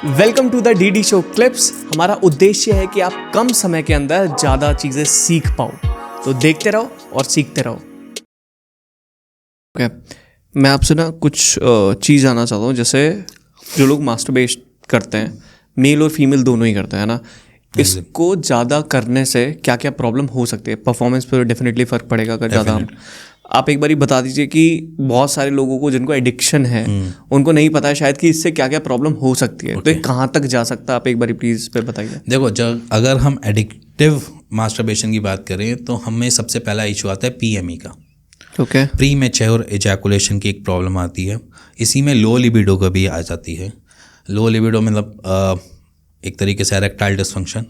Welcome to the DD show clips. हमारा उद्देश्य है कि आप कम समय के अंदर ज़्यादा चीज़ें सीख पाओ, तो देखते रहो और सीखते रहो। मैं आपसे ना कुछ चीज़ जानना चाहता हूँ। जैसे जो लोग मास्टरबेशन करते हैं, मेल और फीमेल दोनों ही करते हैं ना, इसको ज़्यादा करने से क्या क्या प्रॉब्लम हो सकती है? परफॉर्मेंस पर डेफिनेटली फ़र्क पड़ेगा अगर ज़्यादा हम। आप एक बारी बता दीजिए कि बहुत सारे लोगों को जिनको एडिक्शन है उनको नहीं पता है शायद कि इससे क्या क्या प्रॉब्लम हो सकती है। तो ये कहाँ तक जा सकता है, आप एक बारी प्लीज़ पे बताइए। देखो, जब अगर हम एडिक्टिव मास्टरबेशन की बात करें तो हमें सबसे पहला इशू आता है पीएमई का। ओके, प्री मैच्योर एजैकुलेशन की एक प्रॉब्लम आती है। इसी में लो लिबिडो का भी आ जाती है। लो लिबिडो मतलब एक तरीके से इरेक्टाइल डिसफंक्शन,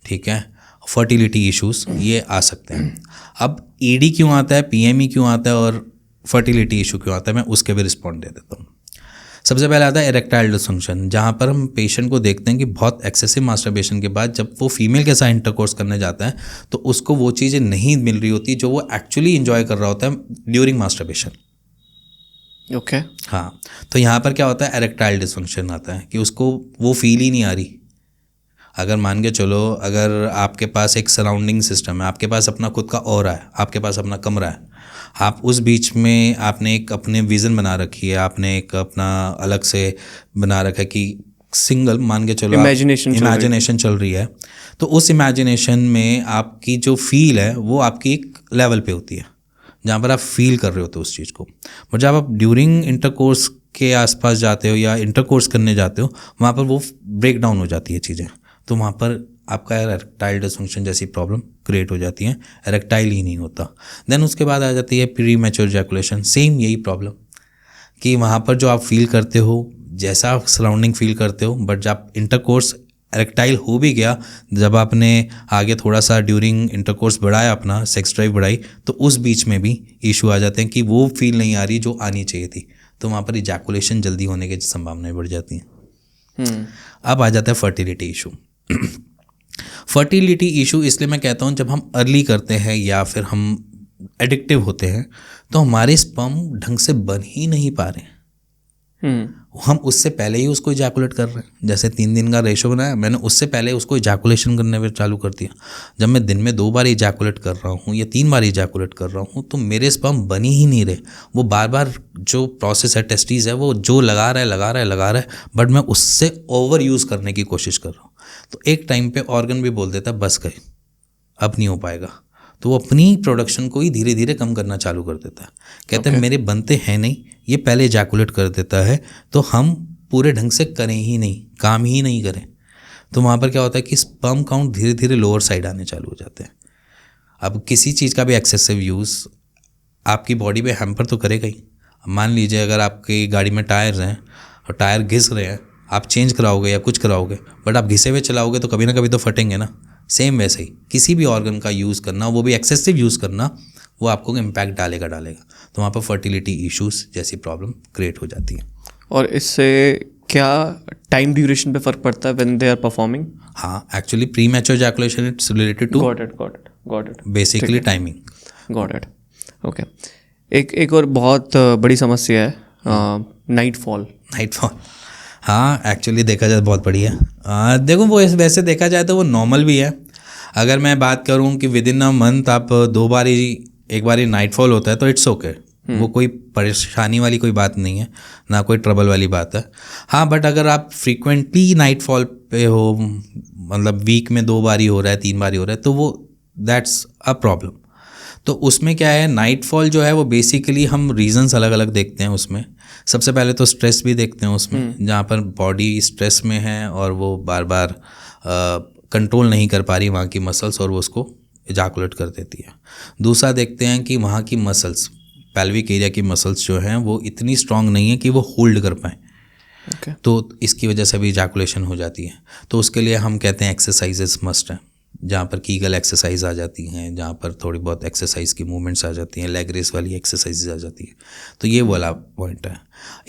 ठीक है, फर्टिलिटी इश्यूज ये आ सकते हैं। अब ईडी क्यों आता है, पीएमई क्यों आता है और फर्टिलिटी इशू क्यों आता है, मैं उसके भी रिस्पॉन्ड दे देता हूँ। सबसे पहले आता है इरेक्टाइल डिसफंक्शन, जहाँ पर हम पेशेंट को देखते हैं कि बहुत एक्सेसिव मास्टरबेशन के बाद जब वो फीमेल के साथ इंटरकोर्स करने जाता है तो उसको वो चीज़ें नहीं मिल रही होती जो वो एक्चुअली इंजॉय कर रहा होता है ड्यूरिंग मास्टरबेशन। ओके, हाँ, तो यहाँ पर क्या होता है, इरेक्टाइल डिसफंक्शन आता है कि उसको वो फील ही नहीं आ रही। अगर मान के चलो, अगर आपके पास एक सराउंडिंग सिस्टम है, आपके पास अपना खुद का ऑरा है, आपके पास अपना कमरा है, आप उस बीच में आपने एक अपने विज़न बना रखी है, आपने एक अपना अलग से बना रखा है कि सिंगल, मान के चलो इमेजिनेशन चल रही है, तो उस इमेजिनेशन में आपकी जो फील है वो आपकी एक लेवल पे होती है जहाँ पर आप फील कर रहे होते हो उस चीज़ को। और जब आप ड्यूरिंग इंटरकोर्स के आसपास जाते हो या इंटरकोर्स करने जाते हो, वहाँ पर वो ब्रेक डाउन हो जाती है चीज़ें, तो वहाँ पर आपका इरेक्टाइल डिसफंक्शन जैसी प्रॉब्लम क्रिएट हो जाती है, इरेक्टाइल ही नहीं होता। देन उसके बाद आ जाती है प्री मैच्योर इजैकुलेशन, सेम यही प्रॉब्लम कि वहाँ पर जो आप फील करते हो, जैसा आप सराउंडिंग फील करते हो, बट जब इंटरकोर्स इरेक्टाइल हो भी गया, जब आपने आगे थोड़ा सा ड्यूरिंग इंटरकोर्स बढ़ाया, अपना सेक्स ड्राइव बढ़ाई, तो उस बीच में भी इशू आ जाते हैं कि वो फील नहीं आ रही जो आनी चाहिए थी, तो वहाँ पर इजैकुलेशन जल्दी होने की संभावनाएं बढ़ जाती हैं। अब आ जाता है फर्टिलिटी इशू। फर्टिलिटी इशू इसलिए मैं कहता हूँ, जब हम अर्ली करते हैं या फिर हम एडिक्टिव होते हैं तो हमारे स्पर्म ढंग से बन ही नहीं पा रहे हैं। हम उससे पहले ही उसको इजैकुलेट कर रहे हैं। जैसे 3 दिन का रेशो बनाया, मैंने उससे पहले उसको इजैकुलेशन करने पर चालू कर दिया। जब मैं दिन में 2 बार इजैकुलेट कर रहा हूँ या 3 बार इजैकुलेट कर रहा हूँ तो मेरे स्पर्म बन ही नहीं रहे। वो बार बार जो प्रोसेस है, टेस्टिस है, वो जो लगा रहा है, बट मैं उससे ओवर यूज़ करने की कोशिश कर रहा हूँ। तो एक टाइम पे ऑर्गन भी बोल देता है बस गए, अब नहीं हो पाएगा, तो वो अपनी प्रोडक्शन को ही धीरे धीरे कम करना चालू कर देता है। कहते हैं मेरे बनते हैं नहीं, ये पहले इजैकुलेट कर देता है, तो हम पूरे ढंग से करें ही नहीं, काम ही नहीं करें, तो वहाँ पर क्या होता है कि स्पर्म काउंट धीरे धीरे लोअर साइड आने चालू हो जाते हैं। अब किसी चीज़ का भी एक्सेसिव यूज़ आपकी बॉडी पे हैम्पर तो करेगा ही। मान लीजिए अगर आपकी गाड़ी में टायर्स हैं और टायर घिस रहे हैं, आप चेंज कराओगे या कुछ कराओगे, बट आप घिसे हुए चलाओगे तो कभी ना कभी तो फटेंगे ना। सेम वैसे ही किसी भी ऑर्गन का यूज़ करना, वो भी एक्सेसिव यूज़ करना, वो आपको इम्पैक्ट डालेगा। तो वहाँ पर फर्टिलिटी इश्यूज जैसी प्रॉब्लम क्रिएट हो जाती है। और इससे क्या टाइम ड्यूरेशन पे फ़र्क पड़ता है व्हेन दे आर परफॉर्मिंग? हाँ, actually premature ejaculation it's related to got it basically timing. Got it, okay. एक और बहुत बड़ी समस्या है नाइटफॉल। हाँ, एक्चुअली देखा जाए बहुत बढ़िया। देखो, वो वैसे देखा जाए तो वो नॉर्मल भी है। अगर मैं बात करूँ कि विद इन अ मंथ आप 2 बार ही, एक बार ही नाइटफॉल होता है तो इट्स ओके, वो कोई परेशानी वाली कोई बात नहीं है, ना कोई ट्रबल वाली बात है। हाँ, बट अगर आप फ्रीक्वेंटली नाइटफॉल पे हो, मतलब वीक में 2 बार ही हो रहा है, 3 बार ही हो रहा है, तो वो दैट्स अ प्रॉब्लम। तो उसमें क्या है, नाइटफॉल जो है वो बेसिकली हम रीजंस अलग अलग देखते हैं उसमें। सबसे पहले तो स्ट्रेस भी देखते हैं उसमें, जहाँ पर बॉडी स्ट्रेस में है और वो बार बार कंट्रोल नहीं कर पा रही वहाँ की मसल्स और वो उसको इजैकुलेट कर देती है। दूसरा देखते हैं कि वहाँ की मसल्स, पेल्विक एरिया की मसल्स जो हैं वो इतनी स्ट्रांग नहीं है कि वो होल्ड कर पाएँ। तो इसकी वजह से भी इजैकुलेशन हो जाती है। तो उसके लिए हम कहते हैं एक्सरसाइजेस मस्ट हैं, जहाँ पर कीगल एक्सरसाइज आ जाती हैं, जहाँ पर थोड़ी बहुत एक्सरसाइज की मूवमेंट्स आ जाती हैं, लेग रेस वाली एक्सरसाइज आ जाती है। तो ये वाला पॉइंट है।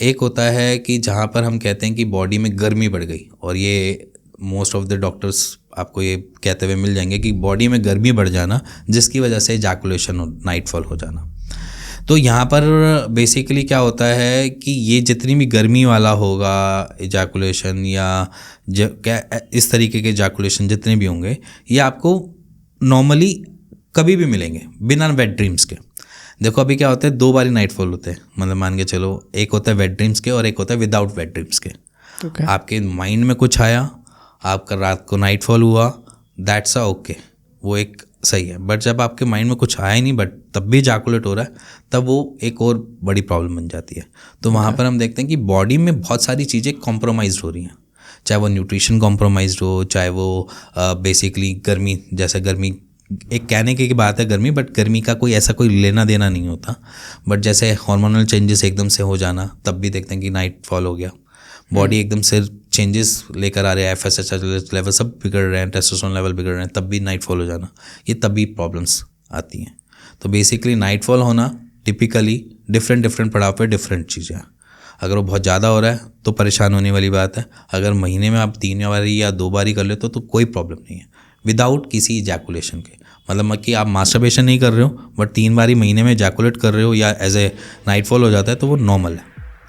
एक होता है कि जहाँ पर हम कहते हैं कि बॉडी में गर्मी बढ़ गई, और ये मोस्ट ऑफ द डॉक्टर्स आपको ये कहते हुए मिल जाएंगे कि बॉडी में गर्मी बढ़ जाना जिसकी वजह से इजैकुलेशन नाइटफॉल हो जाना। तो यहाँ पर बेसिकली क्या होता है कि ये जितनी भी गर्मी वाला होगा इजैकुलेशन या क्या इस तरीके के इजैकुलेशन जितने भी होंगे, ये आपको नॉर्मली कभी भी मिलेंगे बिना वेट ड्रीम्स के। देखो अभी क्या होता है, 2 बारी नाइटफॉल होते हैं, मतलब मान के चलो एक होता है वेट ड्रीम्स के और एक होता है विदाउट वेट ड्रीम्स के। Okay. आपके माइंड में कुछ आया, आपका रात को नाइटफॉल हुआ, दैट्स अ ओके, वो एक सही है। बट जब आपके माइंड में कुछ आया ही नहीं बट तब भी इजैकुलेट हो रहा है, तब वो एक और बड़ी प्रॉब्लम बन जाती है। तो वहाँ पर हम देखते हैं कि बॉडी में बहुत सारी चीज़ें कॉम्प्रोमाइज़ हो रही हैं, चाहे वो न्यूट्रिशन कॉम्प्रोमाइज़ हो, चाहे वो बेसिकली गर्मी, जैसे गर्मी एक कहने की बात है गर्मी, बट गर्मी का कोई ऐसा कोई लेना देना नहीं होता। बट जैसे हार्मोनल चेंजेस एकदम से हो जाना, तब भी देखते हैं कि नाइट फॉल हो गया, बॉडी एकदम से चेंजेस लेकर आ रहे हैं, FSH लेवल सब बिगड़ रहे हैं, टेस्टोस्टेरोन लेवल बिगड़ रहे हैं, तब भी नाइट फॉल हो जाना, ये तभी प्रॉब्लम्स आती हैं। तो बेसिकली नाइट फॉल होना टिपिकली डिफरेंट पड़ाव पे डिफरेंट चीज़ें हैं। अगर वो बहुत ज़्यादा हो रहा है तो परेशान होने वाली बात है। अगर महीने में आप 3 बारी या 2 बारी कर लेते हो तो कोई प्रॉब्लम नहीं है, विदाउट किसी इजैकुलेशन के। मतलब कि आप मास्टरबेशन नहीं कर रहे हो बट 3 बारी महीने में इजैकुलेट कर रहे हो या एज ए नाइटफॉल हो जाता है, तो वो नॉर्मल है,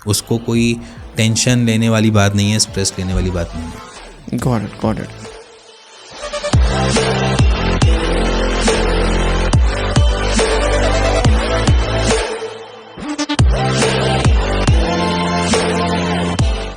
उसको कोई टेंशन लेने वाली बात नहीं है, स्ट्रेस लेने वाली बात नहीं है। Got it.